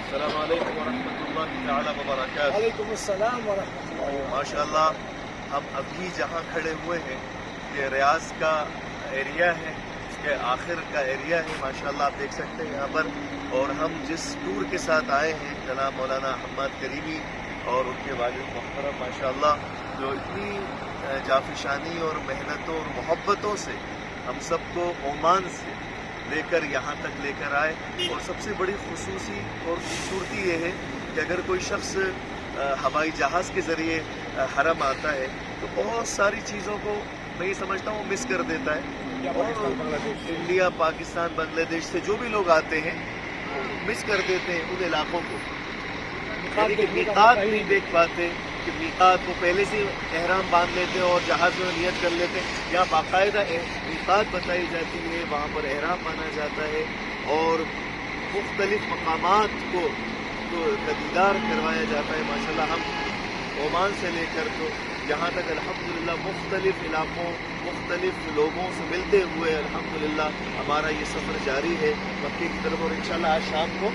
السلام علیکم ورحمۃ اللہ تعالی وبرکاتہ۔ وعلیکم السلام ورحمۃ اللہ۔ ماشاء اللہ، ہم ابھی جہاں کھڑے ہوئے ہیں یہ ریاض کا ایریا ہے، اس کے آخر کا ایریا ہے ماشاء اللہ، آپ دیکھ سکتے ہیں یہاں پر۔ اور ہم جس ٹور کے ساتھ آئے ہیں جناب مولانا حماد کریمی اور ان کے والد محترم ماشاء اللہ، جو اتنی جافشانی اور محنتوں اور محبتوں سے ہم سب کو عمان سے لے کر یہاں تک لے کر آئے۔ اور سب سے بڑی خصوصی اور خوبصورتی یہ ہے کہ اگر کوئی شخص ہوائی جہاز کے ذریعے حرم آتا ہے تو بہت ساری چیزوں کو میں یہ سمجھتا ہوں مس کر دیتا ہے، اور انڈیا، پاکستان، بنگلہ دیش سے جو بھی لوگ آتے ہیں مس کر دیتے ہیں ان علاقوں کو، یعنی کہ میقات نہیں دیکھ پاتے کہ میقات کو پہلے سے احرام باندھ لیتے ہیں اور جہاز میں نیت کر لیتے ہیں۔ یہاں باقاعدہ میقات بتائی جاتی ہے، وہاں پر احرام باندھا جاتا ہے اور مختلف مقامات کو دیدار کروایا جاتا ہے ماشاءاللہ۔ ہم عمان سے لے کر تو یہاں تک الحمدللہ مختلف علاقوں، مختلف لوگوں سے ملتے ہوئے الحمدللہ ہمارا یہ سفر جاری ہے مکے کی طرف، اور انشاءاللہ آج شام کو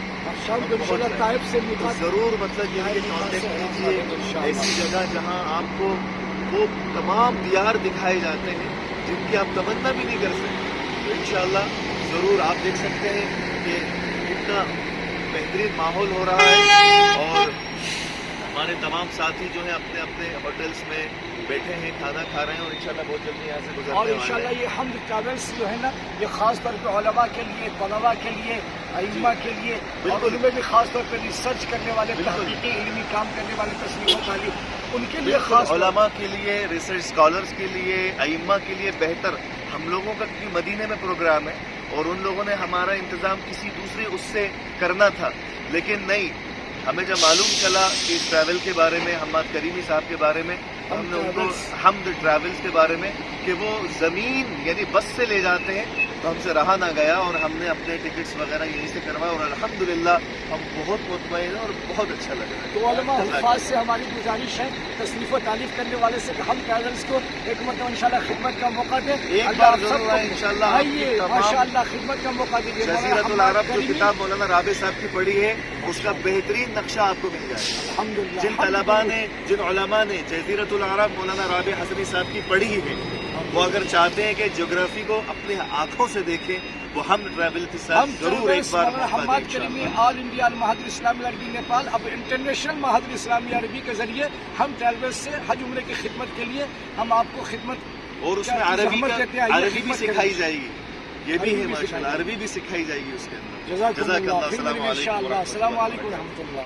طائف سے ضرور مطلب یہ کانٹیکٹ کیجیے ایسی جگہ جہاں آپ کو وہ تمام دیار دکھائے جاتے ہیں جن کی آپ تمنا بھی نہیں کر سکتے۔ تو انشاءاللہ ضرور آپ دیکھ سکتے ہیں کہ کتنا بہترین ماحول ہو رہا ہے، اور ہمارے تمام ساتھی جو ہیں اپنے اپنے ہوٹلز میں بیٹھے ہیں، کھانا کھا رہے ہیں، اور انشاءاللہ بہت جلدی یہاں سے گزرنے اور والے ہیں۔ انشاءاللہ یہ حمد ٹریولز جو ہے نا، یہ خاص طور پہ علماء کے لیے، طلباء کے لیے، ائمہ کے لیے، اور ان میں بھی خاص طور پہ ریسرچ کرنے والے، تحقیقی علمی کام کرنے والے، تصنیف و تعلیم، ان کے لیے خاص علماء کے لیے، ریسرچ اسکالرس کے لیے، ائمہ کے لیے بہتر ہم لوگوں کا کیونکہ مدینے میں پروگرام ہے، اور ان لوگوں نے ہمارا انتظام کسی دوسرے اس سے کرنا تھا، لیکن نہیں، ہمیں جب معلوم چلا کہ اس ٹریول کے بارے میں، حماد کریمی صاحب کے بارے میں، ہم نے ان کو حمد ٹریولز کے بارے میں کہ وہ زمین یعنی بس سے لے جاتے ہیں، تو ہم سے رہا نہ گیا، اور ہم نے اپنے ٹکٹس وغیرہ یہیں سے کروائے، اور الحمدللہ ہم بہت مطمئن ہیں اور بہت اچھا لگ رہا ہے۔ تو علماء حفاظ سے ہماری گزارش ہے، تصنیف و تعلیف کرنے والے سے کہ ہم ٹریولز کو ایک مرتبہ انشاءاللہ خدمت کا موقع دیں، ایک بار ضرور آئے انشاءاللہ۔ آئیے ماشاءاللہ خدمت کا موقع دیجیے۔ جزیرۃ العرب جو کتاب مولانا رابع صاحب کی پڑھی ہے، اس کا بہترین نقشہ آپ کو مل جائے گا۔ الحمدللہ جن طلباء نے، جن علماء نے جزیرۃ العرب مولانا رابع حسنی صاحب کی پڑھی ہے، وہ اگر چاہتے ہیں کہ جغرافی کو اپنے آنکھوں سے دیکھیں، وہ ہم ٹریول کے ساتھ ضرور ایک بار حماد کریمی آل انڈیا المعہد الاسلامی عربی نیپال، اب انٹرنیشنل معہد اسلامی عربی کے ذریعے ہم ٹریولز سے حج عمرے کی خدمت کے لیے ہم آپ کو خدمت، اور اس میں عربی بھی سکھائی جائے گی، یہ بھی ہے ماشاءاللہ، عربی بھی سکھائی جائے گی اس کے اندر۔ جزاک اللہ، السلام علیکم۔ السلام علیکم و رحمۃ اللہ۔